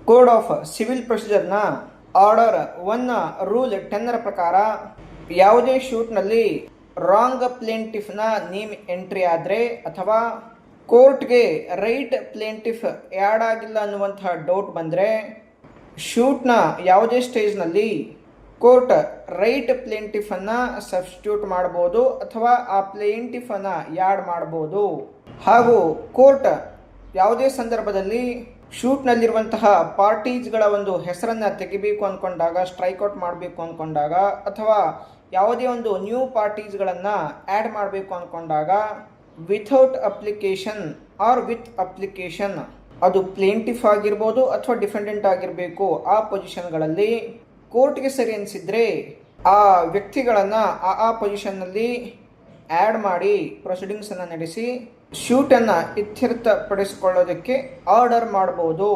Code of civil ಪ್ರೊಸೀಜರ್ನ order 1 rule 10 ಪ್ರಕಾರ ಯಾವುದೇ ಶೂಟ್ನಲ್ಲಿ ರಾಂಗ್ ಪ್ಲೇಂಟಿಫ್ನ ನೇಮ್ ಎಂಟ್ರಿ ಆದರೆ ಅಥವಾ ಕೋರ್ಟ್ಗೆ ರೈಟ್ ಪ್ಲೇಂಟಿಫ್ ಆ್ಯಡ್ ಆಗಿಲ್ಲ ಅನ್ನುವಂತಹ ಡೌಟ್ ಬಂದರೆ ಶೂಟ್ನ ಯಾವುದೇ ಸ್ಟೇಜ್ನಲ್ಲಿ ಕೋರ್ಟ್ ರೈಟ್ ಪ್ಲೇಂಟಿಫನ್ನು ಸಬ್ಸ್ಟಿಟ್ಯೂಟ್ ಮಾಡ್ಬೋದು ಅಥವಾ ಆ ಪ್ಲೇಂಟಿಫನ್ನು ಆ್ಯಡ್ ಮಾಡ್ಬೋದು. ಹಾಗೂ ಕೋರ್ಟ್ ಯಾವುದೇ ಸಂದರ್ಭದಲ್ಲಿ ಶೂಟ್ನಲ್ಲಿರುವಂತಹ ಪಾರ್ಟೀಸ್ಗಳ ಒಂದು ಹೆಸರನ್ನು ತೆಗಿಬೇಕು ಅಂದ್ಕೊಂಡಾಗ, ಸ್ಟ್ರೈಕ್ಔಟ್ ಮಾಡಬೇಕು ಅಂದ್ಕೊಂಡಾಗ ಅಥವಾ ಯಾವುದೇ ಒಂದು ನ್ಯೂ ಪಾರ್ಟೀಸ್ಗಳನ್ನು ಆ್ಯಡ್ ಮಾಡಬೇಕು ಅಂದ್ಕೊಂಡಾಗ without application or with application, ಅದು ಪ್ಲೇಂಟಿಫ್ ಆಗಿರ್ಬೋದು ಅಥವಾ ಡಿಫೆಂಡೆಂಟ್ ಆಗಿರಬೇಕು, ಆ ಪೊಸಿಷನ್ಗಳಲ್ಲಿ ಕೋರ್ಟ್ಗೆ ಸರಿ ಅನಿಸಿದರೆ ಆ ವ್ಯಕ್ತಿಗಳನ್ನು ಆ ಪೊಸಿಷನ್ನಲ್ಲಿ ಆ್ಯಡ್ ಮಾಡಿ ಪ್ರೊಸೀಡಿಂಗ್ಸನ್ನು ನಡೆಸಿ ಶೂಟನ್ನು ಇತ್ಯರ್ಥಪಡಿಸಿಕೊಳ್ಳೋದಕ್ಕೆ ಆರ್ಡರ್ ಮಾಡ್ಬೋದು.